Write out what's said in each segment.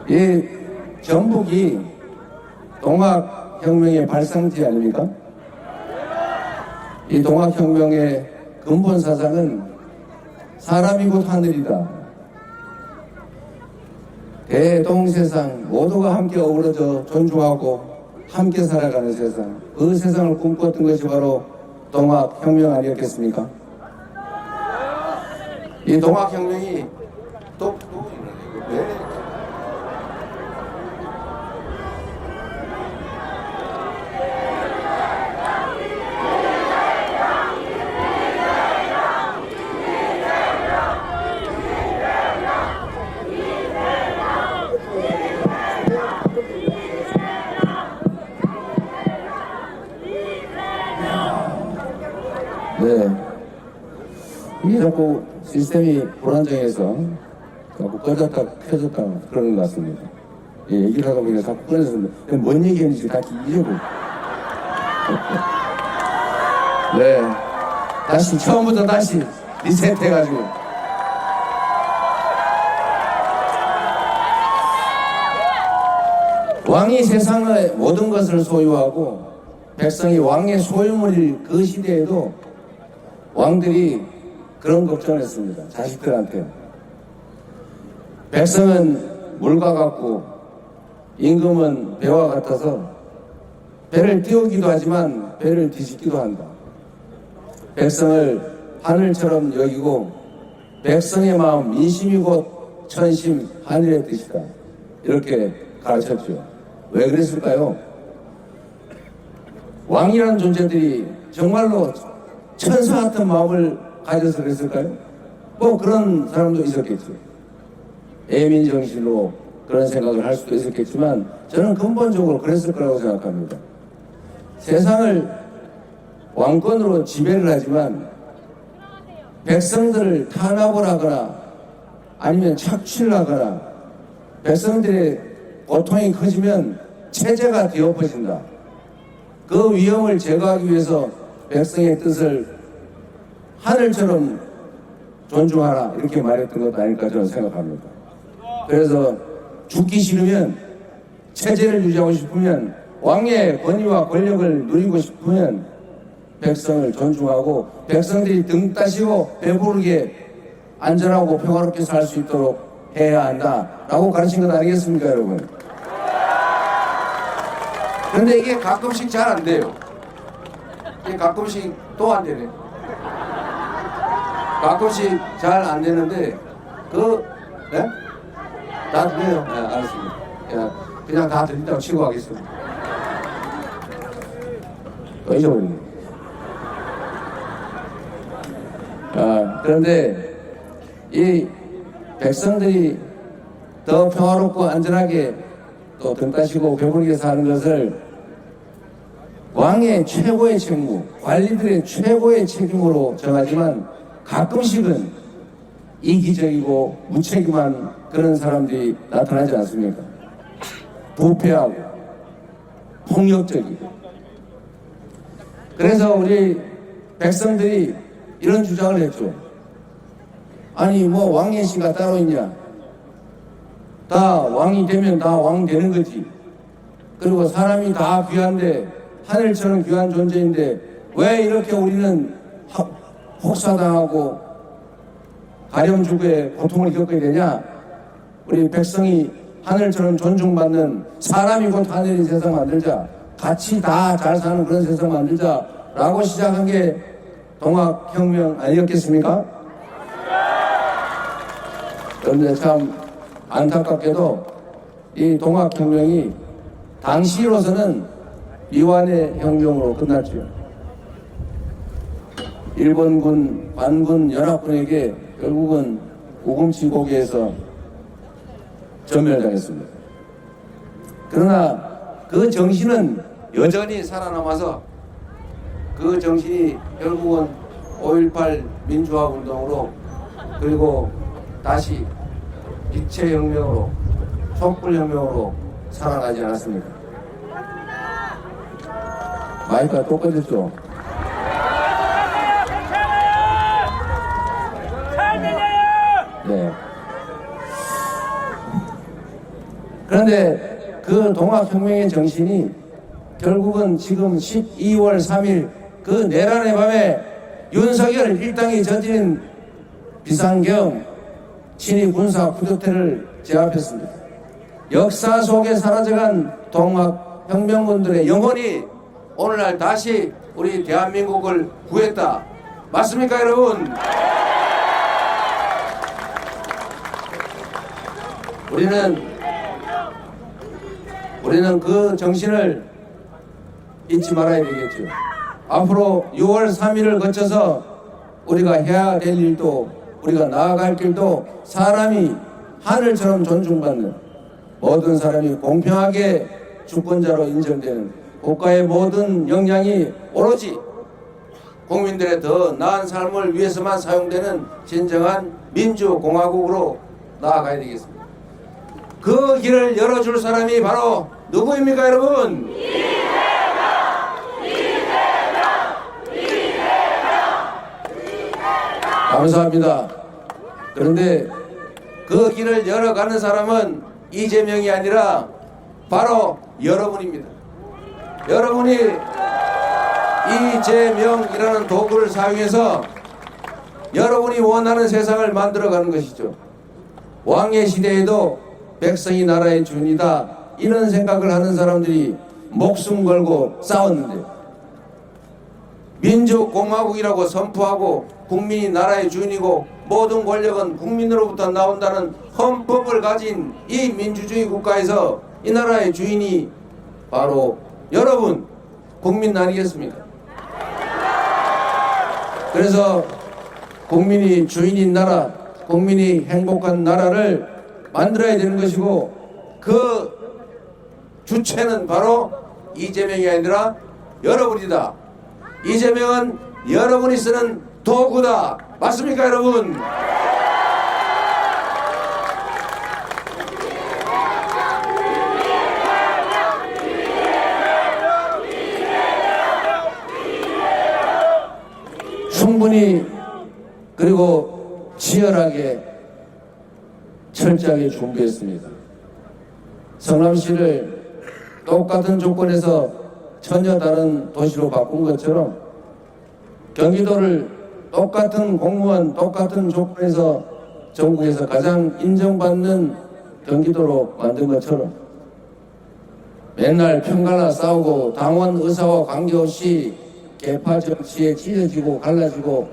이 전북이 동학혁명의 발상지 아닙니까? 이 동학혁명의 근본 사상은 사람이 곧 하늘이다. 대동세상 모두가 함께 어우러져 존중하고 함께 살아가는 세상, 그 세상을 꿈꿨던 것이 바로 동학혁명 아니었겠습니까? 이 동학혁명이 네. 이게 자꾸 시스템이 불안정해서 자꾸 꺼졌다 켜졌다 그러는 것 같습니다. 예, 얘기를 하다 보니까 자꾸 꺼졌는데 뭔 얘기했는지 다 잊어버려. 네. 다시 처음부터 다시 리셋해가지고. 왕이 세상의 모든 것을 소유하고 백성이 왕의 소유물일 그 시대에도 왕들이 그런 걱정을 했습니다. 자식들한테. 백성은 물과 같고 임금은 배와 같아서 배를 띄우기도 하지만 배를 뒤집기도 한다. 백성을 하늘처럼 여기고 백성의 마음 민심이 곧 천심 하늘의 뜻이다. 이렇게 가르쳤죠. 왜 그랬을까요? 왕이라는 존재들이 정말로 천사 같은 마음을 가져서 그랬을까요? 뭐 그런 사람도 있었겠죠. 애민 정신으로 그런 생각을 할 수도 있었겠지만 저는 근본적으로 그랬을 거라고 생각합니다. 세상을 왕권으로 지배를 하지만 백성들을 탄압을 하거나 아니면 착취를 하거나 백성들의 고통이 커지면 체제가 뒤엎어진다. 그 위험을 제거하기 위해서 백성의 뜻을 하늘처럼 존중하라 이렇게 말했던 것도 아닐까 저는 생각합니다. 그래서 죽기 싫으면 체제를 유지하고 싶으면 왕의 권위와 권력을 누리고 싶으면 백성을 존중하고 백성들이 등 따시고 배부르게 안전하고 평화롭게 살 수 있도록 해야 한다라고 가르친 것 아니겠습니까 여러분? 그런데 이게 가끔씩 잘 안 돼요. 이게 가끔씩 또 안 되네. 가끔씩 잘 안 되는데 네? 다 들려요? 네, 알았습니다. 야, 그냥 다 들린다고 치고 가겠습니다. 또 잊어버리네. 그런데 이 백성들이 더 평화롭고 안전하게 또 등 따시고 배부르게 사는 것을 왕의 최고의 책무, 관리들의 최고의 책임으로 정하지만 가끔씩은 이기적이고 무책임한 그런 사람들이 나타나지 않습니까? 부패하고 폭력적이고. 그래서 우리 백성들이 이런 주장을 했죠. 아니 뭐 왕의 씨가 따로 있냐? 다 왕이 되면 다 왕 되는 거지. 그리고 사람이 다 귀한데 하늘처럼 귀한 존재인데 왜 이렇게 우리는 혹사당하고 가렴주부의 고통을 겪어야 되냐? 우리 백성이 하늘처럼 존중받는 사람이 곧 하늘인 세상 만들자. 같이 다 잘 사는 그런 세상 만들자라고 시작한 게 동학혁명 아니었겠습니까? 그런데 참 안타깝게도 이 동학혁명이 당시로서는 미완의 혁명으로 끝났죠. 일본군, 반군 연합군에게 결국은 우금치고기에서 전멸당했습니다. 그러나 그 정신은 여전히 살아남아서 그 정신이 결국은 5.18 민주화운동으로 그리고 다시 빛의 혁명으로 촛불혁명으로 살아나지 않았습니까? 마이크가 또 꺼졌죠? 네. 그런데 그 동학혁명의 정신이 결국은 지금 12월 3일 그 내란의 밤에 윤석열 일당이 저지른 비상경 친위 군사 쿠데타를 제압했습니다. 역사 속에 사라져간 동학혁명군들의 영혼이 오늘날 다시 우리 대한민국을 구했다. 맞습니까, 여러분? 우리는 그 정신을 잊지 말아야 되겠죠. 앞으로 6월 3일을 거쳐서 우리가 해야 될 일도, 우리가 나아갈 길도 사람이 하늘처럼 존중받는, 모든 사람이 공평하게 주권자로 인정되는 국가의 모든 역량이 오로지 국민들의 더 나은 삶을 위해서만 사용되는 진정한 민주공화국으로 나아가야 되겠습니다. 그 길을 열어줄 사람이 바로 누구입니까, 여러분? 감사합니다. 그런데 그 길을 열어가는 사람은 이재명이 아니라 바로 여러분입니다. 여러분이 이재명이라는 도구를 사용해서 여러분이 원하는 세상을 만들어가는 것이죠. 왕의 시대에도 백성이 나라의 주인이다, 이런 생각을 하는 사람들이 목숨 걸고 싸웠는데, 민주공화국이라고 선포하고 국민이 나라의 주인이고 모든 권력은 국민으로부터 나온다는 헌법을 가진 이 민주주의 국가에서 이 나라의 주인이 바로 여러분 국민 아니겠습니까? 그래서 국민이 주인인 나라, 국민이 행복한 나라를 만들어야 되는 것이고, 그 주체는 바로 이재명이 아니라 여러분이다. 이재명은 여러분이 쓰는 도구다. 맞습니까, 여러분? 충분히 그리고 치열하게 철저하게 준비했습니다. 성남시를 똑같은 조건에서 전혀 다른 도시로 바꾼 것처럼 경기도를 똑같은 공무원, 똑같은 조건에서 전국에서 가장 인정받는 경기도로 만든 것처럼 맨날 편갈라 싸우고 당원 의사와 관계없이 계파 정치에 찢어지고 갈라지고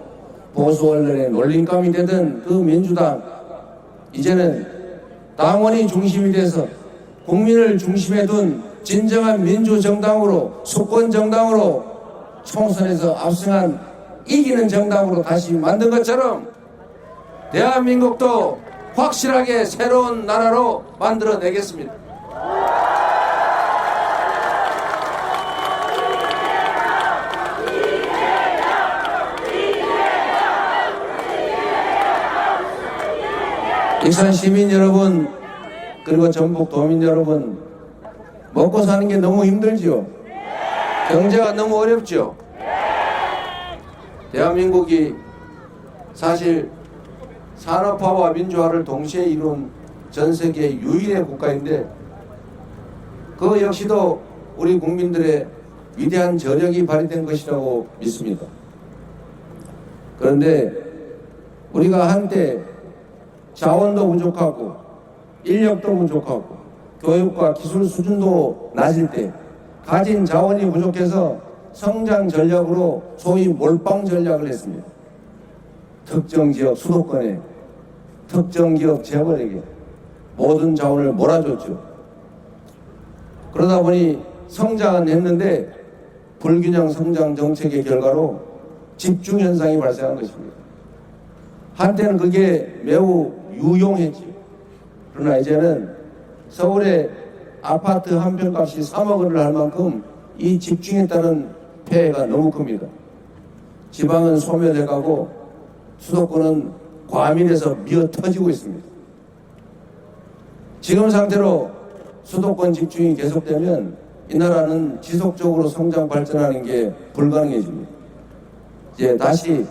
보수 언론의 놀림감이 되던 그 민주당, 이제는 당원이 중심이 돼서 국민을 중심에 둔 진정한 민주정당으로, 수권정당으로 총선에서 압승한 이기는 정당으로 다시 만든 것처럼 대한민국도 확실하게 새로운 나라로 만들어내겠습니다. 익산 시민 여러분, 그리고 전북 도민 여러분, 먹고 사는 게 너무 힘들죠? 경제가 너무 어렵죠? 대한민국이 사실 산업화와 민주화를 동시에 이룬 전 세계 유일의 국가인데, 그 역시도 우리 국민들의 위대한 저력이 발휘된 것이라고 믿습니다. 그런데 우리가 한때 자원도 부족하고 인력도 부족하고 교육과 기술 수준도 낮을 때 가진 자원이 부족해서 성장 전략으로 소위 몰빵 전략을 했습니다. 특정 지역 수도권에, 특정 기업 재벌에게 모든 자원을 몰아줬죠. 그러다 보니 성장은 했는데 불균형 성장 정책의 결과로 집중 현상이 발생한 것입니다. 한때는 그게 매우 유용했지. 그러나 이제는 서울의 아파트 한 평 값이 3억 원을 할 만큼 이 집중에 따른 폐해가 너무 큽니다. 지방은 소멸해가고 수도권은 과밀해서 미어 터지고 있습니다. 지금 상태로 수도권 집중이 계속되면 이 나라는 지속적으로 성장 발전하는 게 불가능해집니다. 이제 다시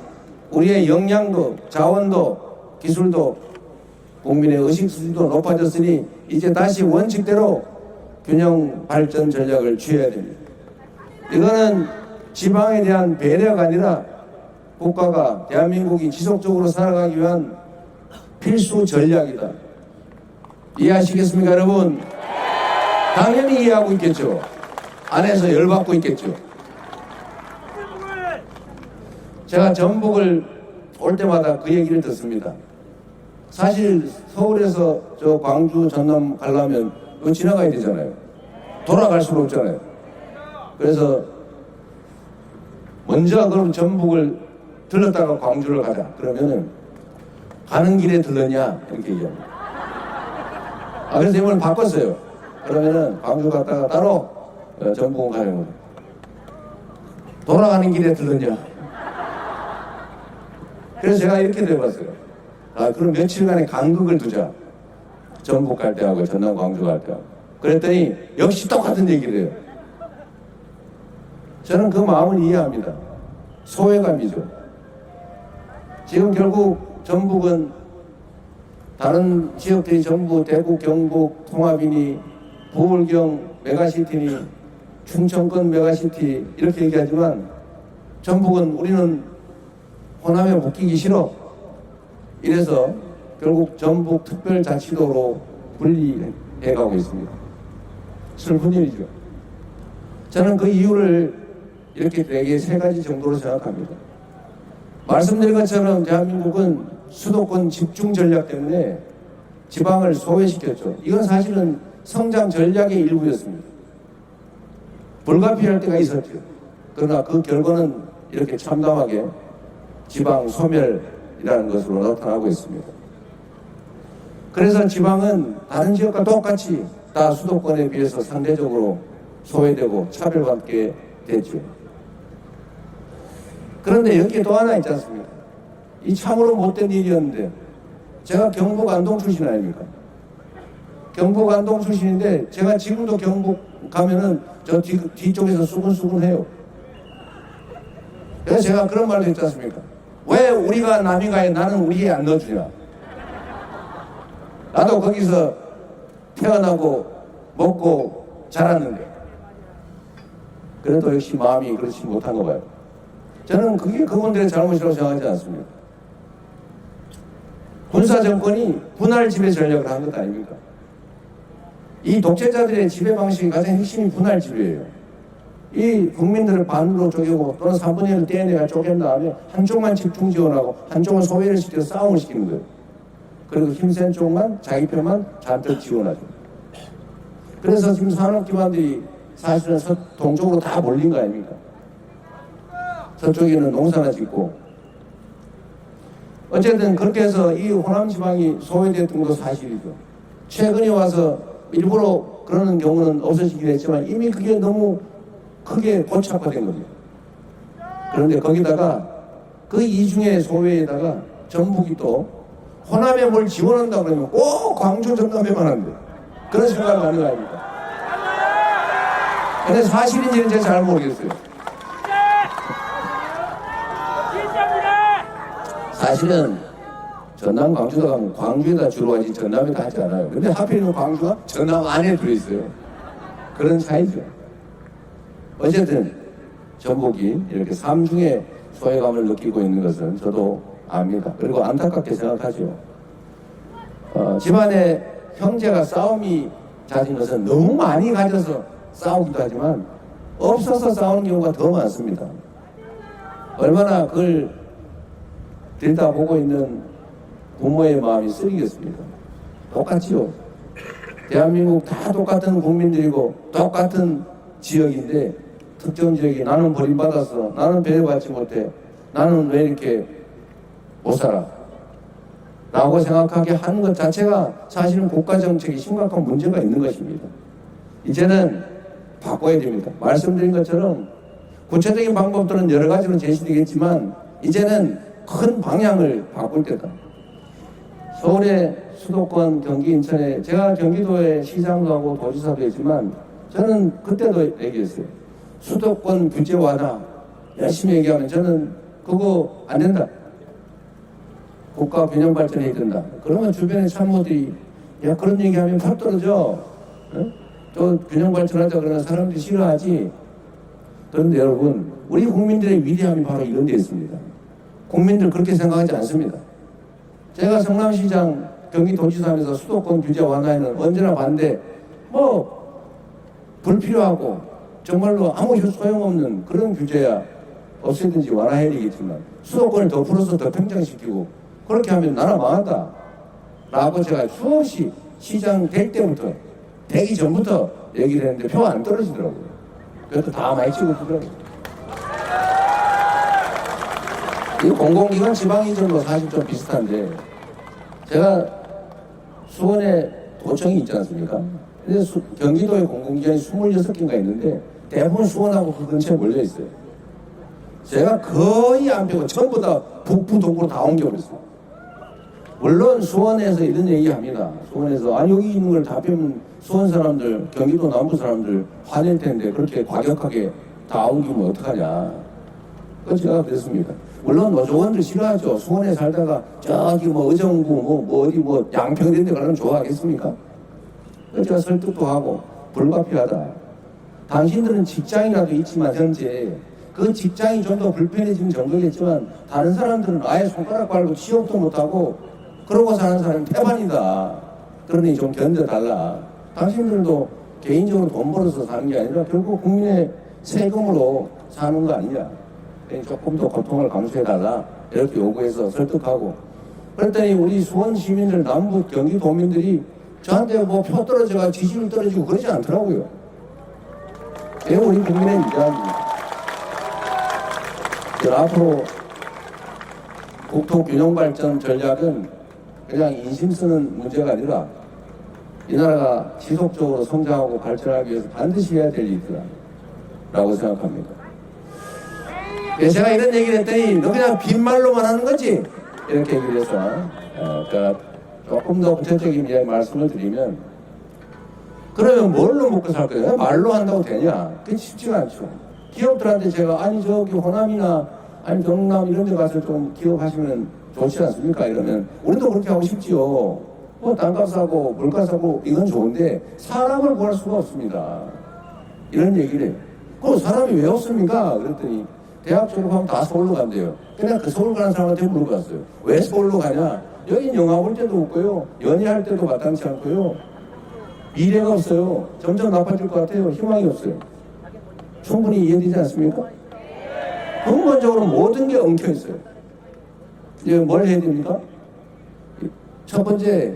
우리의 역량도, 자원도, 기술도 국민의 의식 수준도 높아졌으니 이제 다시 원칙대로 균형 발전 전략을 취해야 됩니다. 이거는 지방에 대한 배려가 아니라 국가가 대한민국이 지속적으로 살아가기 위한 필수 전략이다. 이해하시겠습니까, 여러분? 당연히 이해하고 있겠죠. 안에서 열받고 있겠죠. 제가 전북을 올 때마다 그 얘기를 듣습니다. 사실 서울에서 저 광주, 전남 가려면 그건 지나가야 되잖아요. 돌아갈 수는 없잖아요. 그래서 먼저 그럼 전북을 들렀다가 광주를 가자. 그러면은 가는 길에 들렀냐 이렇게 얘기합니다. 그래서 이번에 바꿨어요. 그러면은 광주 갔다가 따로 전북 가는 거예요. 돌아가는 길에 들렀냐. 그래서 제가 이렇게 돼봤어요. 그럼 며칠간의 간극을 두자. 전북 갈 때하고 전남 광주 갈 때하고. 그랬더니 역시 똑같은 얘기를 해요. 저는 그 마음을 이해합니다. 소외감이죠. 지금 결국 전북은 다른 지역들이 전부 대구, 경북, 통합이니 부울경 메가시티니 충청권 메가시티 이렇게 얘기하지만 전북은 우리는 호남에 묶이기 싫어. 이래서 결국 전북 특별자치도로 분리해가고 있습니다. 슬픈 일이죠. 저는 그 이유를 이렇게 대개 세 가지 정도로 생각합니다. 말씀드린 것처럼 대한민국은 수도권 집중 전략 때문에 지방을 소외시켰죠. 이건 사실은 성장 전략의 일부였습니다. 불가피할 때가 있었죠. 그러나 그 결과는 이렇게 참담하게 지방 소멸이라는 것으로 나타나고 있습니다. 그래서 지방은 다른 지역과 똑같이 다 수도권에 비해서 상대적으로 소외되고 차별받게 됐죠. 그런데 여기에 또 하나 있지 않습니까? 이 참으로 못된 일이었는데 제가 경북 안동 출신 아닙니까? 경북 안동 출신인데 제가 지금도 경북 가면은 저 뒤쪽에서 수근수근해요. 그래서 제가 그런 말도 했지 않습니까? 왜 우리가 남이가에 나는 우리에 안 넣어주냐? 나도 거기서 태어나고 먹고 자랐는데 그래도 역시 마음이 그렇지 못한 거 봐요. 저는 그게 그분들의 잘못이라고 생각하지 않습니다. 군사정권이 분할 지배 전략을 한 것 아닙니까? 이 독재자들의 지배 방식의 가장 핵심이 분할 지배예요. 이 국민들을 반으로 쪼개고 또는 3분의 1을 떼내가 쪼갠 다음에 한쪽만 집중 지원하고 한쪽은 소외를 시켜서 싸움을 시키는 거예요. 그리고 힘센 쪽만 자기 편만 잔뜩 지원하죠. 그래서 지금 산업기반들이 사실은 동쪽으로 다 몰린 거 아닙니까? 서쪽에는 농사나 짓고 어쨌든 그렇게 해서 이 호남 지방이 소외됐던 것도 사실이죠. 최근에 와서 일부러 그러는 경우는 없어지긴 했지만 이미 그게 너무 크게 고착화된 겁니다. 그런데 거기다가 그 이중의 소외에다가 전북이 또 호남에 뭘 지원한다 그러면 꼭 광주 전남에만 한대. 그런 생각을 하는 거 아닙니까? 근데 사실인지는 제가 잘 모르겠어요. 사실은 전남 광주도 가면 광주에다 주로 하지 전남에다 하지 않아요. 근데 하필이면 광주가 전남 안에 들어있어요. 그런 차이죠. 어쨌든 전북이 이렇게 삼중의 소외감을 느끼고 있는 것은 저도 압니다. 그리고 안타깝게 생각하죠. 집안에 형제가 싸움이 잦은 것은 너무 많이 가져서 싸우기도 하지만 없어서 싸우는 경우가 더 많습니다. 얼마나 그걸 들여다보고 있는 부모의 마음이 쓰리겠습니까? 똑같지요. 대한민국 다 똑같은 국민들이고 똑같은 지역인데 특정 지역이 나는 버림받아서 나는 배려받지 못해 나는 왜 이렇게 못 살아 라고 생각하게 하는 것 자체가 사실은 국가정책에 심각한 문제가 있는 것입니다. 이제는 바꿔야 됩니다. 말씀드린 것처럼 구체적인 방법들은 여러 가지로 제시되겠지만 이제는 큰 방향을 바꿀 때다. 서울의 수도권, 경기, 인천에 제가 경기도에 시장도 하고 도지사도 했지만 저는 그때도 얘기했어요. 수도권 규제 완화 열심히 얘기하면 저는 그거 안 된다. 국가 균형 발전해야 된다. 그러면 주변의 참모들이 야 그런 얘기하면 탑 떨어져. 또 균형 발전하자 그러면 사람들이 싫어하지. 그런데 여러분 우리 국민들의 위대함이 바로 이런 데 있습니다. 국민들 그렇게 생각하지 않습니다. 제가 성남시장 경기도지사 하면서 수도권 규제 완화에는 언제나 반대 불필요하고 정말로 아무 소용없는 그런 규제야 없애든지 완화해야 되겠지만 수도권을 더 풀어서 더 팽창시키고 그렇게 하면 나라 망한다 라고 제가 수없이 시장 될 때부터 되기 전부터 얘기를 했는데 표 안 떨어지더라고요. 그래도 다 많이 찍어주더라고요. 이 공공기관 지방이전도 사실 좀 비슷한데 제가 수원에 도청이 있지 않습니까? 근데 경기도에 공공기관이 26개인가 있는데 대부분 수원하고 그 근처에 몰려있어요. 제가 거의 안 빼고 전부 다 북부 동부로 다 옮겨버렸어요. 물론 수원에서 이런 얘기 합니다. 수원에서 여기 있는 걸 다 빼면 수원 사람들, 경기도 남부 사람들 화낼 텐데 그렇게 과격하게 다 옮기면 어떡하냐. 그래서 제가 그랬습니다. 물론 노조원들 싫어하죠. 수원에 살다가 저기 의정부 어디 양평 이런 데 가면 좋아하겠습니까? 그래서 제가 설득도 하고 불가피하다. 당신들은 직장이라도 있지만 현재 그 직장이 좀 더 불편해지는 정도겠지만 다른 사람들은 아예 손가락 빨고 취업도 못하고 그러고 사는 사람은 태반이다. 그러니 좀 견뎌달라. 당신들도 개인적으로 돈 벌어서 사는 게 아니라 결국 국민의 세금으로 사는 거 아니냐. 조금 더 고통을 감수해달라. 이렇게 요구해서 설득하고. 그랬더니 우리 수원 시민들, 남부 경기도민들이 저한테 표 떨어져가 지지율 떨어지고 그러지 않더라고요. 이게 우리 국민의 위대함입니다. 앞으로 국토균형발전 전략은 그냥 인심 쓰는 문제가 아니라 이 나라가 지속적으로 성장하고 발전하기 위해서 반드시 해야 될 일이라고 생각합니다. 제가 이런 얘기를 했더니 너 그냥 빈말로만 하는 거지? 이렇게 얘기를 해서 그러니까 조금 더 구체적인 말씀을 드리면 그러면 뭘로 먹고 살 거예요? 말로 한다고 되냐? 그게 쉽지가 않죠. 기업들한테 제가 저기 호남이나 경남 이런 데 가서 좀 기업하시면 좋지 않습니까? 이러면 우리도 그렇게 하고 싶지요. 땅값 사고 물가 사고 이건 좋은데 사람을 구할 수가 없습니다. 이런 얘기를 해요. 그럼 사람이 왜 없습니까? 그랬더니 대학 졸업하면 다 서울로 간대요. 그냥 그 서울 가는 사람한테 물어봤어요. 왜 서울로 가냐? 여긴 영화 볼 때도 없고요. 연애할 때도 마땅치 않고요. 미래가 없어요. 점점 나빠질 것 같아요. 희망이 없어요. 충분히 이해되지 않습니까? 근본적으로 모든 게 엉켜 있어요. 이제 뭘 해야 됩니까? 첫 번째,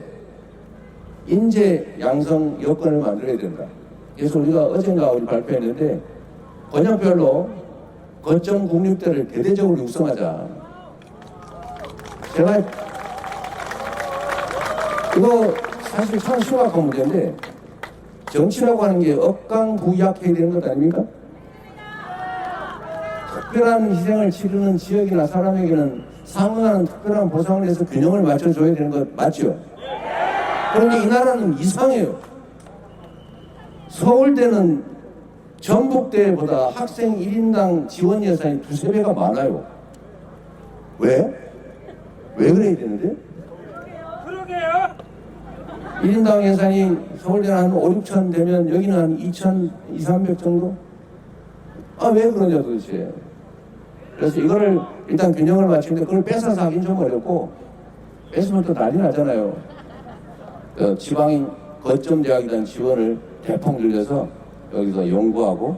인재 양성 여건을 만들어야 된다. 그래서 우리가 어젠가 우리 발표했는데 권역별로 거점 국립대를 대대적으로 육성하자. 제가 이거 사실 참 심각한 문제인데 정치라고 하는 게 억강부약해야 되는 것 아닙니까? 특별한 희생을 치르는 지역이나 사람에게는 상응하는 특별한 보상을 해서 균형을 맞춰줘야 되는 것 맞죠? 그런데 이 나라는 이상해요. 서울대는 전북대보다 학생 1인당 지원 예산이 2~3배가 많아요. 왜? 왜 그래야 되는데? 그러게요. 1인당 예산이 서울대는 한 5~6천 되면 여기는 한 2천, 200~300 정도? 왜 그러냐 도대체. 그래서 이거를 일단 균형을 맞추는데 그걸 뺏어서 하긴 좀 어렵고 뺏으면 또 난리 나잖아요. 지방 거점 대학이라는 지원을 대폭 늘려서 여기서 연구하고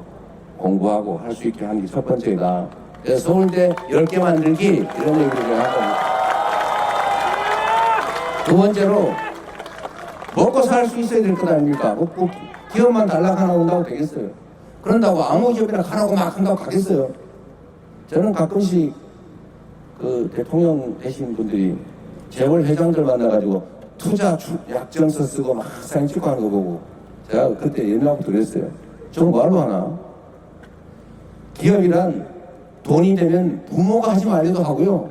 공부하고 할 수 있게 하는 게 첫 번째다. 그래서 서울대 10개 만들기 이런 얘기를 한 겁니다. 두 번째로 먹고 살 수 있어야 될 것 아닙니까? 꼭 기업만 달랑 하나 온다고 되겠어요. 그런다고 아무 기업이나 가라고 막 한다고 가겠어요. 저는 가끔씩 그 대통령 되신 분들이 재벌 회장들 만나가지고 투자 약정서 쓰고 막 사진 찍고 하는 거 보고 제가 그때 연락하고 그랬어요. 저는 뭐하러 하나? 기업이란 돈이 되면 부모가 하지 말래도 하고요.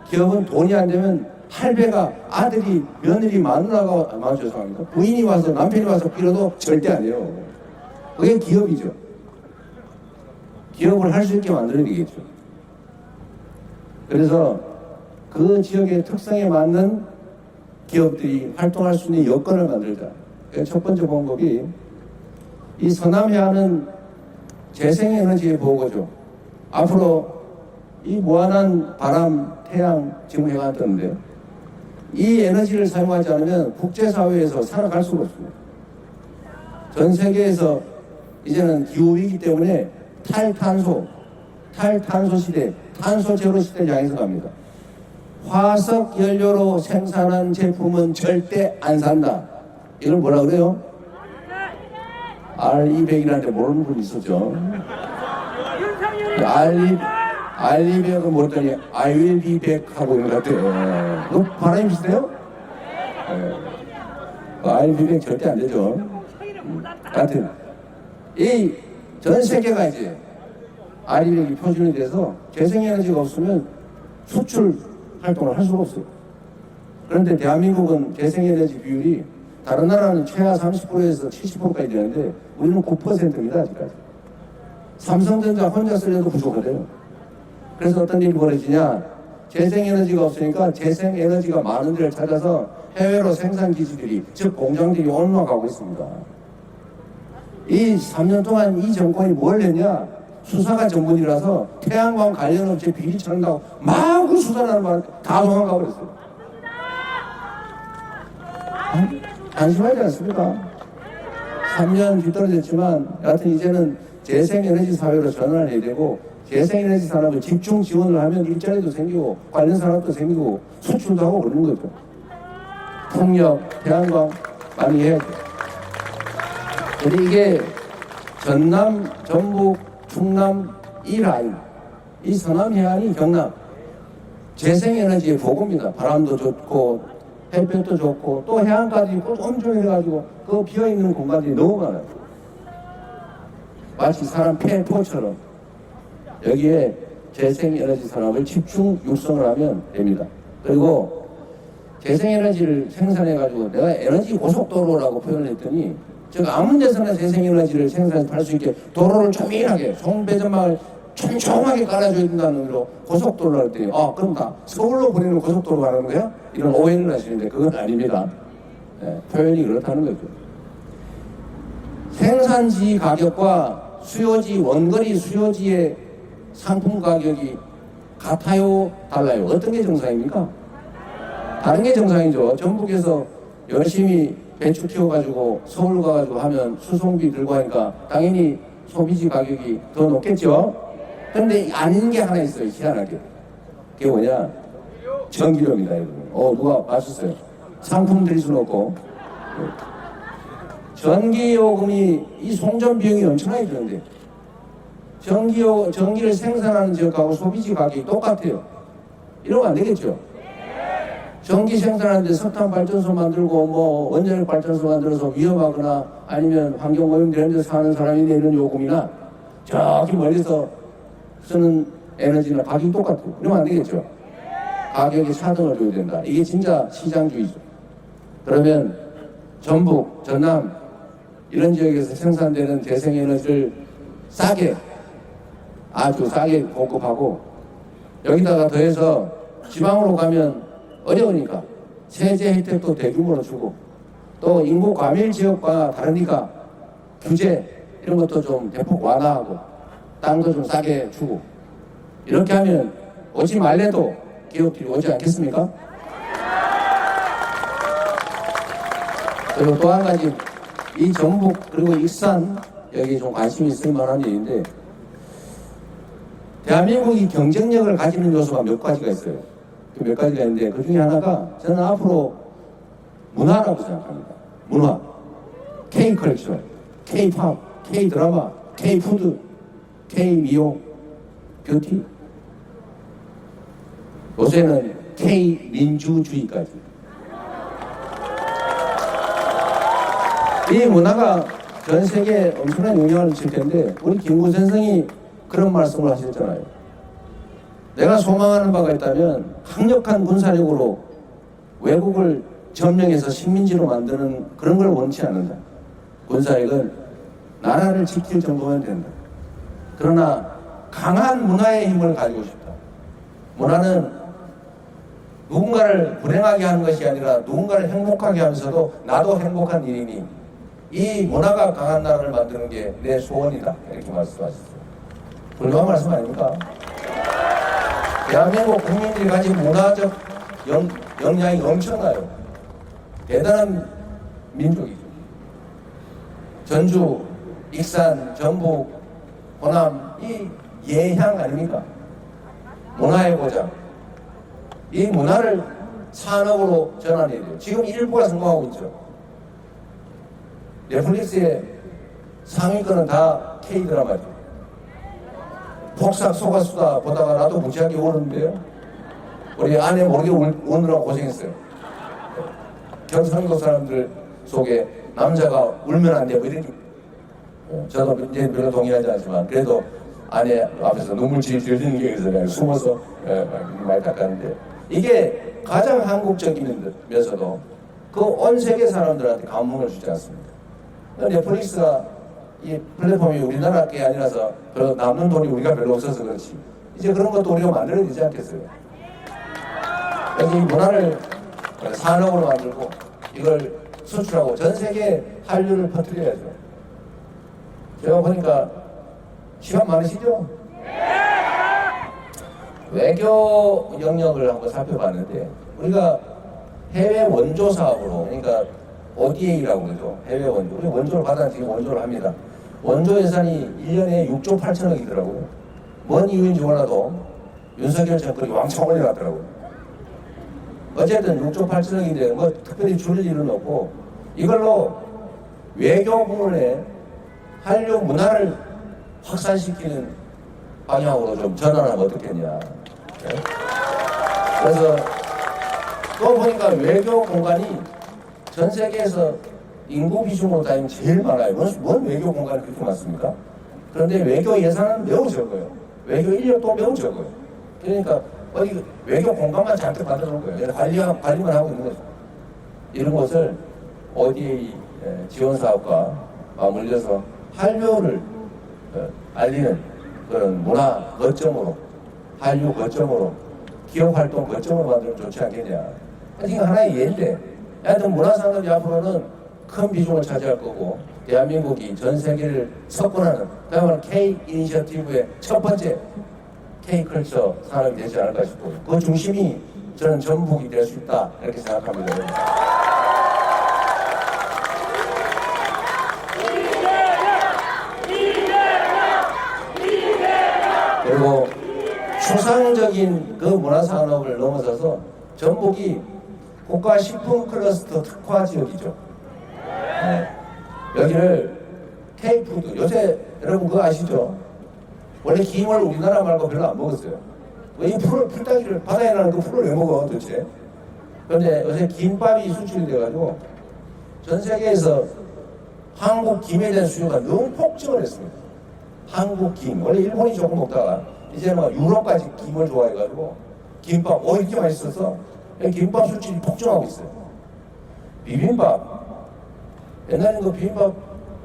기업은 돈이 안 되면 할배가 아들이 며느리 마누라가 죄송합니다. 부인이 와서 남편이 와서 빌어도 절대 안 해요. 그게 기업이죠. 기업을 할 수 있게 만들어야 되겠죠. 그래서 그 지역의 특성에 맞는 기업들이 활동할 수 있는 여건을 만들자. 첫 번째 방법이 이 서남해안은 재생에너지의 보고죠. 앞으로 이 무한한 바람, 태양 지금 해가 뜨는데 이 에너지를 사용하지 않으면 국제사회에서 살아갈 수가 없습니다. 전 세계에서 이제는 기후위기 때문에 탈탄소 시대, 탄소 제로 시대 향해서 갑니다. 화석 연료로 생산한 제품은 절대 안 산다. 이걸 뭐라 그래요? R200이라는데 모르는 분 있었죠. R200은 뭐랬더니 I will be back 하고 있는 것 같아요. 너 바람이 비슷해요? R200 절대 안 되죠. 하여튼 이 전 세계가 이제 R200이 표준이 돼서 재생에너지가 없으면 수출 활동을 할 수가 없어요. 그런데 대한민국은 재생에너지 비율이 다른 나라는 최하 30%에서 70%까지 되는데 우리는 9%입니다. 아직까지. 삼성전자 혼자 쓰려도 부족하대요. 그래서 어떤 일이 벌어지냐, 재생에너지가 없으니까 재생에너지가 많은 데를 찾아서 해외로 생산기지들이, 즉 공장들이 옮아가고 있습니다. 이 3년 동안 이 정권이 뭘 했냐, 수사가 전문이라서 태양광 관련 업체 비리 찾는다고 마구 수사하는 바람에 다 도망가 버렸어요. 안심하지 않습니까? 3년 뒤떨어졌지만 여하튼 이제는 재생에너지 사회로 전환을 해야 되고, 재생에너지 산업에 집중 지원을 하면 일자리도 생기고 관련 산업도 생기고 수출도 하고 그러는 거죠. 풍력, 태양광 많이 해야죠. 근데 이게 전남, 전북, 충남 이 라인, 이 서남해안이 경남 재생에너지의 보고입니다. 바람도 좋고 햇볕도 좋고 또 해안까지 엄청 해가지고 그 비어있는 공간들이 너무 많아요. 마치 사람 폐포처럼 여기에 재생에너지 산업을 집중 육성을 하면 됩니다. 그리고 재생에너지를 생산해가지고 내가 에너지 고속도로라고 표현을 했더니 제가 아무 데서나 재생에너지를 생산할 수 있게 도로를 조밀하게 송배전망을 촘촘하게 깔아줘야 된다는 의미로 고속도로를 했더니 그럼 다 서울로 보내는 고속도로 가는 거야? 이런 오해를 하시는데 그건 아닙니다. 표현이 그렇다는 거죠. 생산지 가격과 수요지, 원거리 수요지의 상품 가격이 같아요? 달라요? 어떤 게 정상입니까? 다른 게 정상이죠. 전북에서 열심히 배추 키워가지고 서울 가가지고 하면 수송비 들고 하니까 당연히 소비지 가격이 더 높겠죠? 그런데 아닌 게 하나 있어요. 희한하게. 그게 뭐냐? 전기료입니다. 누가 맞췄어요? 상품 드릴 수는 없고. 전기요금이 이 송전 비용이 엄청나게 드는데 전기를 생산하는 지역하고 소비지 가격이 똑같아요. 이러면 안 되겠죠? 전기 생산하는데 석탄 발전소 만들고 뭐 원자력 발전소 만들어서 위험하거나 아니면 환경 오염되는 데 사는 사람이 내는 요금이나 저기 멀리서 쓰는 에너지나 가격이 똑같아요. 이러면 안 되겠죠? 가격이 차등을 줘야 된다. 이게 진짜 시장주의죠. 그러면 전북, 전남 이런 지역에서 생산되는 재생에너지를 싸게, 아주 싸게 공급하고 여기다가 더해서 지방으로 가면 어려우니까 세제 혜택도 대규모로 주고 또 인구 과밀 지역과 다르니까 규제 이런 것도 좀 대폭 완화하고 땅도 좀 싸게 주고 이렇게 하면 오지 말래도 기업들이 오지 않겠습니까? 그리고 또 한 가지 이 전북 그리고 익산 여기 좀 관심이 있을 만한 일인데 대한민국이 경쟁력을 가지는 요소가 몇 가지가 있어요. 그 몇 가지가 있는데 그 중에 하나가 저는 앞으로 문화라고 생각합니다. 문화, K-컬처, K-팝, K-드라마, K-푸드, K-미용, 뷰티 요새는 K-민주주의까지 이 문화가 전 세계에 엄청난 영향을 미칠 텐데 우리 김구 선생이 그런 말씀을 하셨잖아요. 내가 소망하는 바가 있다면 강력한 군사력으로 외국을 점령해서 식민지로 만드는 그런 걸 원치 않는다. 군사력은 나라를 지킬 정도면 된다. 그러나 강한 문화의 힘을 가지고 싶다. 문화는 누군가를 불행하게 하는 것이 아니라 누군가를 행복하게 하면서도 나도 행복한 일이니 이 문화가 강한 나라를 만드는 게 내 소원이다. 이렇게 말씀하셨어요. 훌륭한 말씀 아닙니까? 대한민국 국민들이 가진 문화적 역량이 엄청나요. 대단한 민족이죠. 전주, 익산, 전북, 호남, 이 예향 아닙니까? 문화의 고장. 이 문화를 산업으로 전환해야 돼요. 지금 일부가 성공하고 있죠. 넷플릭스의 상위권은 다 K-드라마죠. 폭삭 속았수다 보다가 나도 무지하게 울었는데요. 우리 아내 모르게 우느라고 고생했어요. 경상도 사람들 속에 남자가 울면 안 돼. 뭐 이런 저도 이제 별로 동의하지 않지만 그래도 아내 앞에서 눈물 질질 흘리는 게 있어서 그냥 숨어서 말 닦았는데 이게 가장 한국적이면서도 그 온 세계 사람들한테 감흥을 주지 않습니다. 넷플릭스가 이 플랫폼이 우리나라 게 아니라서 별로 남는 돈이 우리가 별로 없어서 그렇지 이제 그런 것도 우리가 만들어야 되지 않겠어요? 그래서 이 문화를 산업으로 만들고 이걸 수출하고 전 세계 한류를 퍼뜨려야죠. 제가 보니까 시간 많으시죠? 외교 영역을 한번 살펴봤는데 우리가 해외 원조 사업으로 그러니까 ODA라고 그러죠. 해외 원조. 우리 원조를 받아 지금 원조를 합니다. 원조 예산이 1년에 6조 8천억이더라고요. 뭔 이유인지 몰라도 윤석열 정권이 왕창 올려놨더라고요. 어쨌든 6조 8천억인데 뭐 특별히 줄일 일은 없고 이걸로 외교 부문에 한류 문화를 확산시키는 방향으로 좀 전환하면 어떻겠냐. 네? 그래서 또 보니까 외교 공간이 전 세계에서 인구 비중으로 따지면 제일 많아요. 뭔 외교 공간이 그렇게 많습니까? 그런데 외교 예산은 매우 적어요. 외교 인력도 매우 적어요. 그러니까 어디 외교 공간만 잔뜩 만들어 놓은 거예요. 관리만 하고 있는 거죠. 이런 것을 ODA 지원 사업과 맞물려서 한류를 알리는 그런 문화 거점으로, 한류 거점으로, 기업 활동 거점으로 만들면 좋지 않겠냐. 이거 하나의 예인데, 하여튼 문화산업이 앞으로는 큰 비중을 차지할 거고, 대한민국이 전 세계를 석권하는, 그야말로 K 이니셔티브의 첫 번째 K컬처 산업이 되지 않을까 싶고요. 그 중심이 저는 전북이 될 수 있다, 이렇게 생각합니다. 그리고 추상적인 그 문화산업을 넘어서서 전북이 국가식품 클러스터 특화 지역이죠. 네. 여기를 K푸드, 요새 여러분 그거 아시죠? 원래 김을 우리나라 말고 별로 안 먹었어요. 이 풀따기를 바다에 나는 그 풀을 왜 먹어 도대체? 그런데 요새 김밥이 수출이 돼가지고 전 세계에서 한국 김에 대한 수요가 너무 폭증을 했습니다. 한국 김, 원래 일본이 조금 먹다가 이제 막 유럽까지 김을 좋아해가지고 김밥, 이렇게 맛있어서 김밥 수출이 폭증하고 있어요. 비빔밥, 옛날에는 그 비빔밥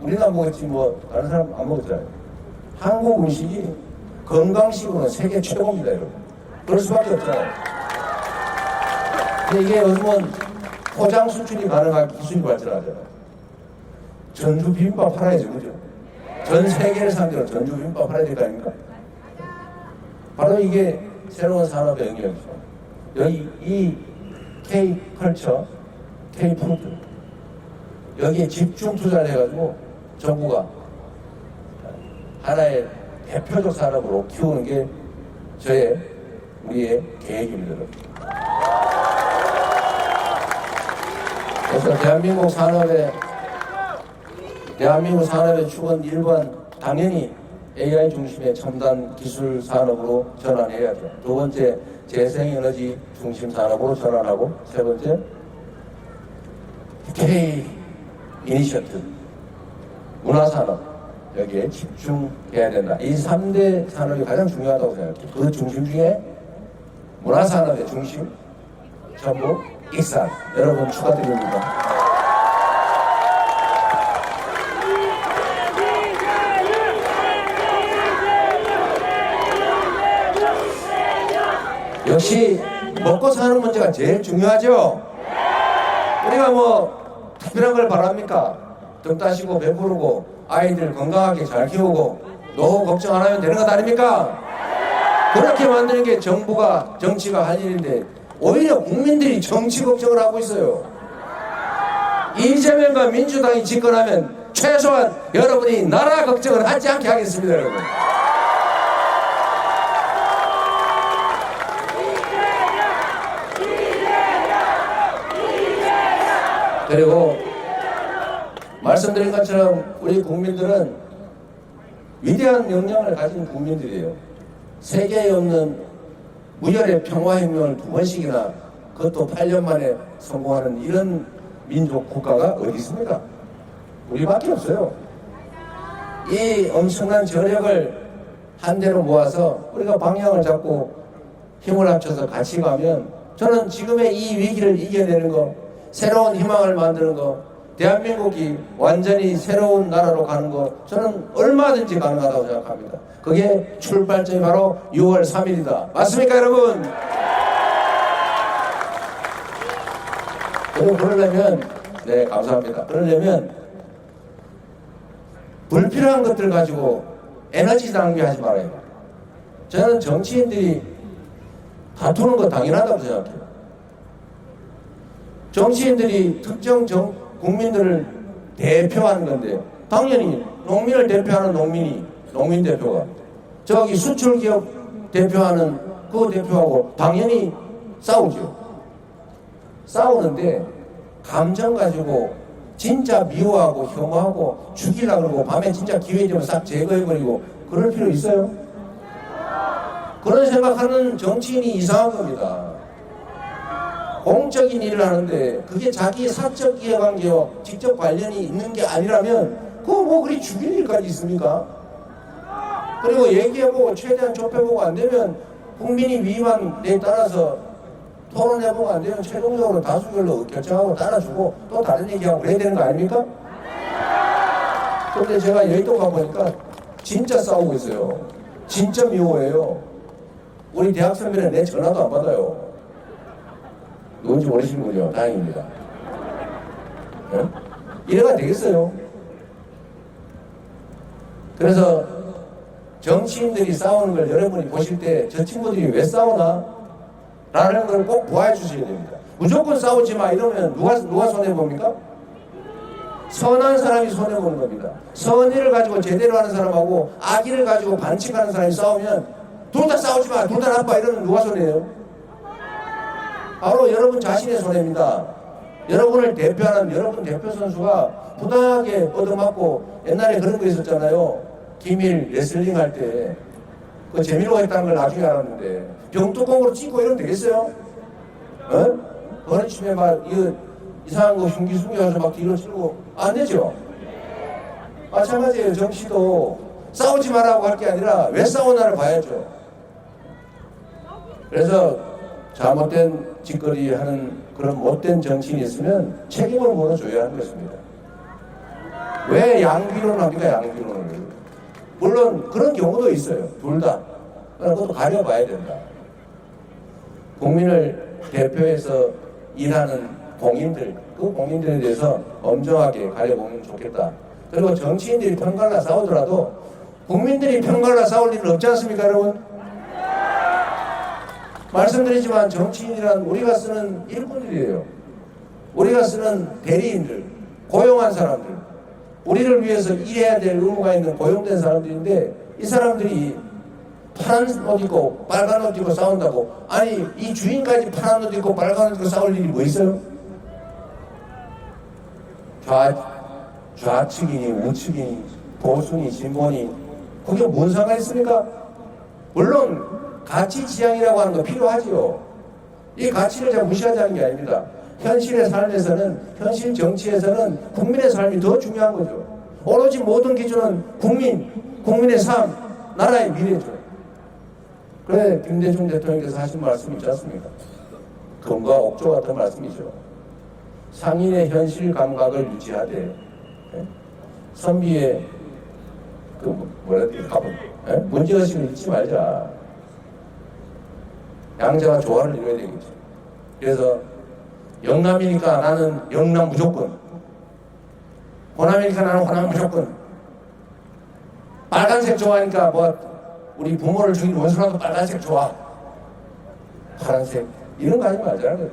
우리나라 먹었지 뭐 다른 사람 안 먹었잖아요. 한국 음식이 건강식으로는 세계 최고입니다, 여러분. 그럴 수밖에 없잖아요. 근데 이게 요즘은 포장 수출이 가능한 기술이 발전하잖아요. 전주 비빔밥 팔아야죠, 그죠? 전 세계를 상대로 전주 비빔밥 팔아야 될 거 아닙니까? 바로 이게 새로운 산업의 영역이죠. 여기 이 K컬처, K푸드 여기에 집중 투자를 해가지고 정부가 하나의 대표적 산업으로 키우는 게 우리의 계획입니다. 그래서 대한민국 산업의 축은 일반 당연히 AI 중심의 첨단 기술 산업으로 전환해야죠. 두 번째, 재생에너지 중심 산업으로 전환하고, 세 번째, K 이니셔티브, 문화산업, 여기에 집중해야 된다. 이 3대 산업이 가장 중요하다고 생각해요. 그 중심 중에 문화산업의 중심, 전북, 익산. 여러분 축하드립니다. 먹고 사는 문제가 제일 중요하죠. 우리가 뭐 특별한 걸 바랍니까? 등 따시고 배부르고 아이들 건강하게 잘 키우고 노후 걱정 안 하면 되는 것 아닙니까? 그렇게 만드는 게 정부가 정치가 할 일인데 오히려 국민들이 정치 걱정을 하고 있어요. 이재명과 민주당이 집권하면 최소한 여러분이 나라 걱정을 하지 않게 하겠습니다, 여러분. 그리고 말씀드린 것처럼 우리 국민들은 위대한 역량을 가진 국민들이에요. 세계에 없는 무혈의 평화혁명을 2번씩이나 그것도 8년 만에 성공하는 이런 민족 국가가 어디 있습니까? 우리밖에 없어요. 이 엄청난 저력을 한데로 모아서 우리가 방향을 잡고 힘을 합쳐서 같이 가면 저는 지금의 이 위기를 이겨내는 거, 새로운 희망을 만드는 거, 대한민국이 완전히 새로운 나라로 가는 거 저는 얼마든지 가능하다고 생각합니다. 그게 출발점이 바로 6월 3일이다. 맞습니까, 여러분? 그리고 그러려면, 네, 감사합니다. 그러려면 불필요한 것들 가지고 에너지 낭비하지 말아요. 저는 정치인들이 다투는 거 당연하다고 생각해요. 정치인들이 특정 국민들을 대표하는 건데 당연히 농민을 대표하는 농민 대표가 저기 수출기업 대표하는 그 대표하고 당연히 싸우죠. 싸우는데 감정 가지고 진짜 미워하고 혐오하고 죽이려고 그러고 밤에 진짜 기회 되면 싹 제거해버리고 그럴 필요 있어요? 그런 생각하는 정치인이 이상한 겁니다. 공적인 일을 하는데 그게 자기 사적 이해관계와 직접 관련이 있는 게 아니라면 그거 뭐 그리 죽일 일까지 있습니까? 그리고 얘기해보고 최대한 좁혀보고 안 되면 국민이 위임한에 따라서 토론해보고 안 되면 최종적으로 다수결로 결정하고 따라주고 또 다른 얘기하고 그래야 되는 거 아닙니까? 근데 제가 여의도 가보니까 진짜 싸우고 있어요. 진짜 미워해요. 우리 대학 선배는 내 전화도 안 받아요. 누군지 모르시는군요. 다행입니다. 네? 이래가 되겠어요. 그래서 정치인들이 싸우는 걸 여러분이 보실 때 저 친구들이 왜 싸우나? 라는 걸 꼭 보아해 주셔야 됩니다. 무조건 싸우지 마 이러면 누가 손해봅니까? 선한 사람이 손해보는 겁니다. 선의를 가지고 제대로 하는 사람하고 악의를 가지고 반칙하는 사람이 싸우면 둘 다 싸우지 마, 둘 다 나빠 이러면 누가 손해예요? 바로 여러분 자신의 손해입니다. 여러분을 대표하는 여러분 대표 선수가 부당하게 얻어맞고 옛날에 그런 거 있었잖아요. 기밀 레슬링 할 때 그 재미로 했다는 걸 나중에 알았는데 병뚜껑으로 찍고 이러면 되겠어요? 어? 그런 침에 막 이상한 거 흉기 숨겨서 막 뒤로 쓰고 안 되죠? 마찬가지예요. 정치도 싸우지 말라고 할 게 아니라 왜 싸우나를 봐야죠. 그래서 잘못된 짓거리 하는 그런 못된 정치인이 있으면 책임을 물어줘야 하는 것입니다. 왜 양비론을 합니까? 양비론을. 물론 그런 경우도 있어요. 둘 다. 그것도 가려봐야 된다. 국민을 대표해서 일하는 공인들, 그 공인들에 대해서 엄정하게 가려보면 좋겠다. 그리고 정치인들이 편갈라 싸우더라도 국민들이 편갈라 싸울 일은 없지 않습니까, 여러분? 말씀드리지만 정치인이란 우리가 쓰는 일꾼들이에요. 우리가 쓰는 대리인들, 고용한 사람들, 우리를 위해서 일해야 될 의무가 있는 고용된 사람들인데 이 사람들이 파란 옷 입고 빨간 옷 입고 싸운다고 아니 이 주인까지 파란 옷 입고 빨간 옷 입고 싸울 일이 뭐 있어요? 좌측이니 우측이니 보수니 진보니 그게 뭔 상관이 있습니까? 물론 가치 지향이라고 하는 거 필요하지요. 이 가치를 제가 무시하자는 게 아닙니다. 현실의 삶에서는, 현실 정치에서는 국민의 삶이 더 중요한 거죠. 오로지 모든 기준은 국민의 삶, 나라의 미래죠. 그래, 김대중 대통령께서 하신 말씀 있지 않습니까? 금과 옥조 같은 말씀이죠. 상인의 현실 감각을 유지하되, 선비의 문제의식을 잊지 말자. 양자가 조화를 이뤄야 되겠죠. 그래서 영남이니까 나는 영남 무조건, 호남이니까 나는 호남 무조건, 빨간색 좋아하니까 뭐 우리 부모를 죽인 원수라도 빨간색 좋아, 파란색, 이런 거 하지 말자는 거예요.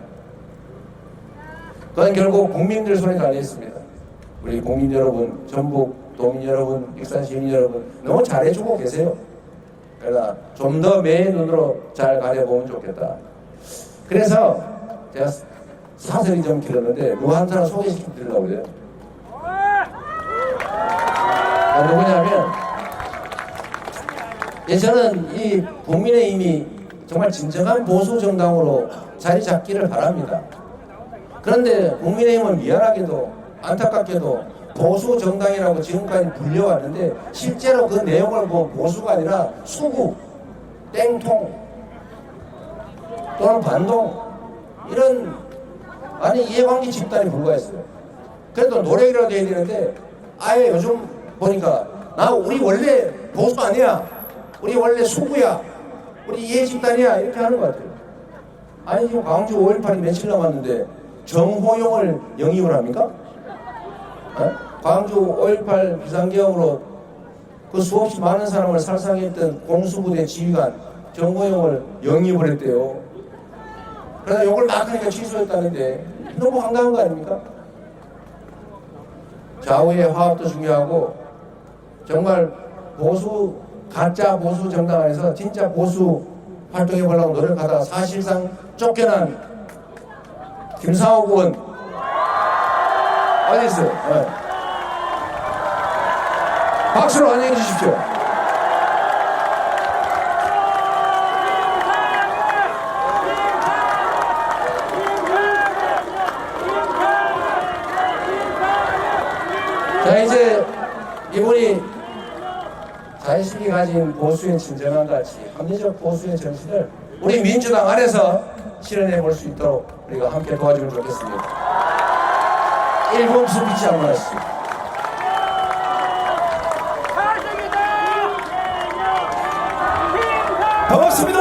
그건 결국 국민들 손에 달려 있습니다. 우리 국민 여러분, 전북 도민 여러분, 익산 시민 여러분, 너무 잘해주고 계세요. 그러니까 좀 더 매의 눈으로 잘 가려보면 좋겠다. 그래서 제가 사설이 좀 길었는데 누구 한 사람 소개시켜 드리려고 그래요. 누구냐면, 저는 이 국민의힘이 정말 진정한 보수 정당으로 자리 잡기를 바랍니다. 그런데 국민의힘은 미안하게도 안타깝게도 보수 정당이라고 지금까지 불려왔는데 실제로 그 내용을 보수가 아니라 수구, 땡통 또는 반동, 이런 이해관계 집단이 불과했어요. 그래도 노력이라도 해야 되는데 아예 요즘 보니까 우리 원래 보수 아니야, 우리 원래 수구야, 우리 이해 집단이야, 이렇게 하는 것 같아요. 아니 지금 광주 5.18이 며칠 남았는데 정호용을 영입을 합니까? 광주 5.18 비상계엄으로 그 수없이 많은 사람을 살상했던 공수부대 지휘관 정호용을 영입을 했대요. 그래서 욕을 막 하니까 취소했다는데 너무 황당한 거 아닙니까? 좌우의 화합도 중요하고, 정말 보수, 가짜 보수 정당 안에서 진짜 보수 활동해보려고 노력하다가 사실상 쫓겨난 김상욱 의원 어디 있어요? 네. 박수로 환영해 주십시오. 자, 이제 이분이 자신이 가진 보수의 진정한 가치, 합리적 보수의 정신을 우리 민주당 안에서 실현해 볼 수 있도록 우리가 함께 도와주면 좋겠습니다. 1분 스피치 한번 하시죠. 반갑습니다.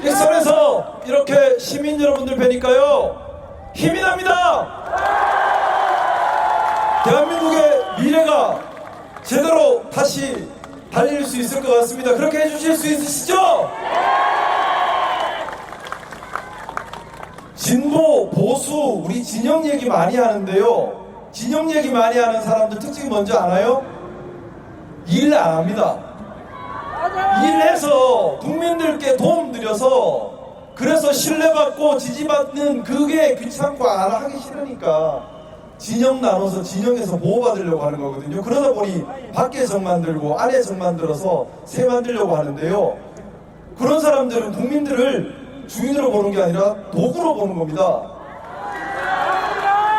익산에서 이렇게 시민 여러분들 뵈니까요, 힘이 납니다. 대한민국의 미래가 제대로 다시 달릴 수 있을 것 같습니다. 그렇게 해주실 수 있으시죠? 진보, 보수, 우리 진영 얘기 많이 하는데요, 진영 얘기 많이 하는 사람들 특징이 뭔지 알아요? 일 안 합니다. 일해서 국민들께 도움 드려서, 그래서 신뢰받고 지지받는 그게 귀찮고 안 하기 싫으니까 진영 나눠서 진영에서 보호받으려고 하는 거거든요. 그러다 보니 밖에 정 만들고 안에 정 만들어서 새 만들려고 하는데요, 그런 사람들은 국민들을 주인으로 보는 게 아니라 도구로 보는 겁니다.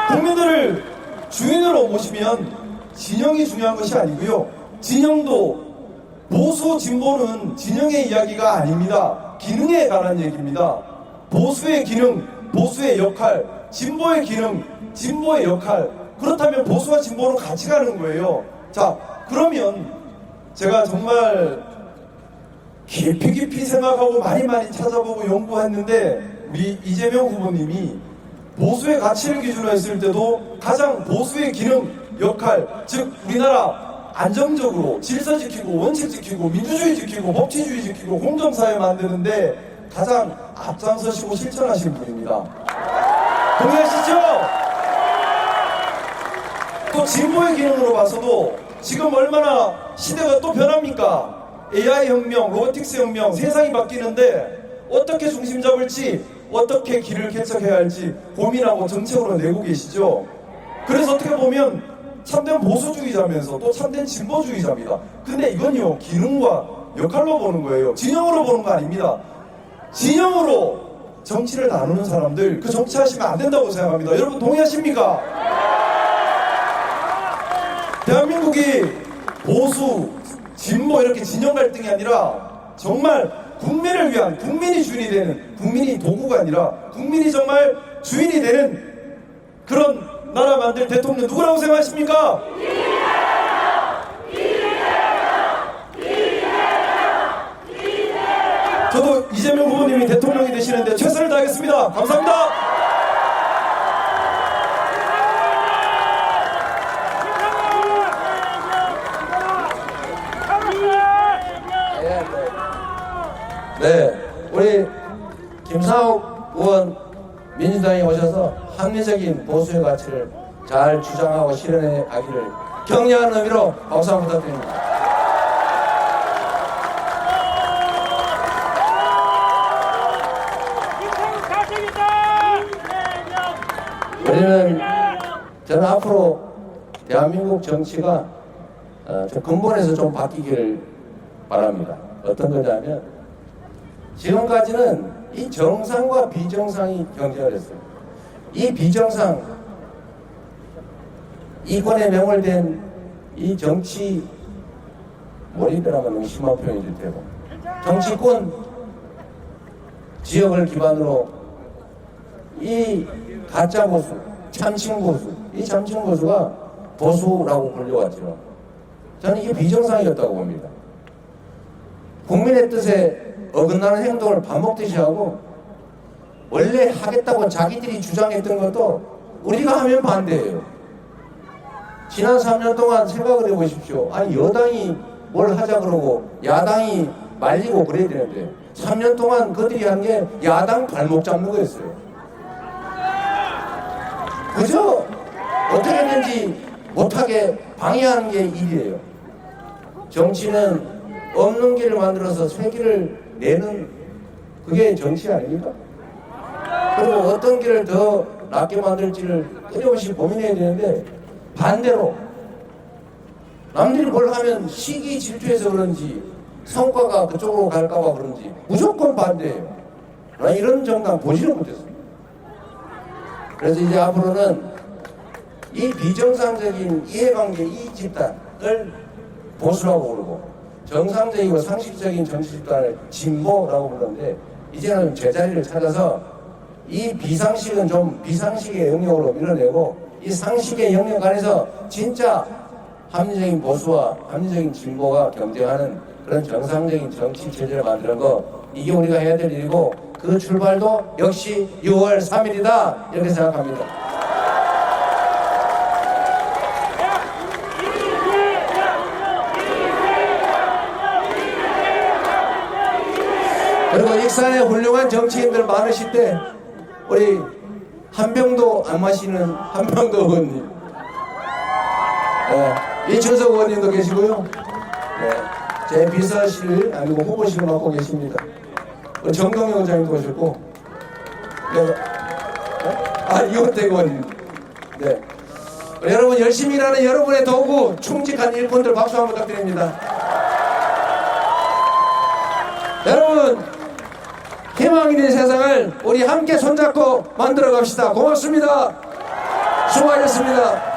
국민들을 주인으로 모시면 진영이 중요한 것이 아니고요, 진영도, 보수 진보는 진영의 이야기가 아닙니다. 기능에 관한 얘기입니다. 보수의 기능, 보수의 역할, 진보의 기능, 진보의 역할. 그렇다면 보수와 진보는 같이 가는 거예요. 자, 그러면 제가 정말 깊이 생각하고 많이 찾아보고 연구했는데, 우리 이재명 후보님이 보수의 가치를 기준으로 했을 때도 가장 보수의 기능, 역할, 즉 우리나라 안정적으로 질서 지키고 원칙 지키고 민주주의 지키고 법치주의 지키고 공정사회 만드는데 가장 앞장서시고 실천하신 분입니다. 동의하시죠? 또 진보의 기능으로 봐서도 지금 얼마나 시대가 또 변합니까? AI 혁명, 로보틱스 혁명, 세상이 바뀌는데 어떻게 중심 잡을지, 어떻게 길을 개척해야 할지 고민하고 정책으로 내고 계시죠. 그래서 어떻게 보면 참된 보수주의자면서 또 참된 진보주의자입니다. 근데 이건요, 기능과 역할로 보는 거예요. 진영으로 보는 거 아닙니다. 진영으로 정치를 나누는 사람들, 그 정치하시면 안 된다고 생각합니다. 여러분 동의하십니까? 대한민국이 보수, 진보 이렇게 진영 갈등이 아니라 정말 국민을 위한, 국민이 주인이 되는, 국민이 도구가 아니라 국민이 정말 주인이 되는 그런 나라 만들 대통령 누구라고 생각하십니까? 이재명 후보님이 대통령이 되시는데 최선을 다하겠습니다. 감사합니다. 네, 우리 김상욱 의원 민주당에 오셔서 합리적인 보수의 가치를 잘 주장하고 실현해 가기를 격려하는 의미로 박수 한번 부탁드립니다. 저는 앞으로 대한민국 정치가 좀 근본에서 좀 바뀌기를 바랍니다. 어떤 거냐면 지금까지는 이 정상과 비정상이 경쟁을 했어요. 이 비정상, 이권에 매몰된 이 정치 몰입이라면 너무 심한 표현이 될 테고, 정치권 지역을 기반으로 이 가짜 보수, 참칭 보수, 이 참칭 보수가 보수라고 불려왔죠. 저는 이게 비정상이었다고 봅니다. 국민의 뜻에 어긋나는 행동을 밥 먹듯이 하고, 원래 하겠다고 자기들이 주장했던 것도 우리가 하면 반대예요. 지난 3년 동안 생각을 해보십시오. 아니, 여당이 뭘 하자 그러고 야당이 말리고 그래야 되는데 3년 동안 그들이 한 게 야당 발목 잡는 거였어요. 그저 어떻게 했는지 못하게 방해하는 게 일이에요. 정치는 없는 길을 만들어서 새 길을 내는, 그게 정치 아닙니까? 그리고 어떤 길을 더 낫게 만들지를 끊임없이 고민해야 되는데, 반대로 남들이 뭘 하면 시기 질투해서 그런지 성과가 그쪽으로 갈까봐 그런지 무조건 반대예요. 난 이런 정당 보지를 못했습니다. 그래서 이제 앞으로는 이 비정상적인 이해관계, 이 집단을 보수라고 부르고, 정상적이고 상식적인 정치 집단을 진보라고 부르는데, 이제는 제자리를 찾아서 이 비상식은 좀 비상식의 영역으로 밀어내고, 이 상식의 영역 안에서 진짜 합리적인 보수와 합리적인 진보가 경쟁하는 그런 정상적인 정치 체제를 만드는 거, 이게 우리가 해야 될 일이고, 그 출발도 역시 6월 3일이다 이렇게 생각합니다. 그리고 익산에 훌륭한 정치인들 많으실 때 우리 한 병도 안 마시는 한병도 의원님, 이춘석 의원님도 계시고요. 제 비서실 아니고 후보실을 맡고 계십니다. 우리 정동영 의장님도 오셨고, 이호택 의원님. 네. 여러분, 열심히 일하는 여러분의 도구, 충직한 일꾼들 박수 한번 부탁드립니다. 여러분, 희망 있는 세상을 우리 함께 손잡고 만들어 갑시다. 고맙습니다. 수고하셨습니다.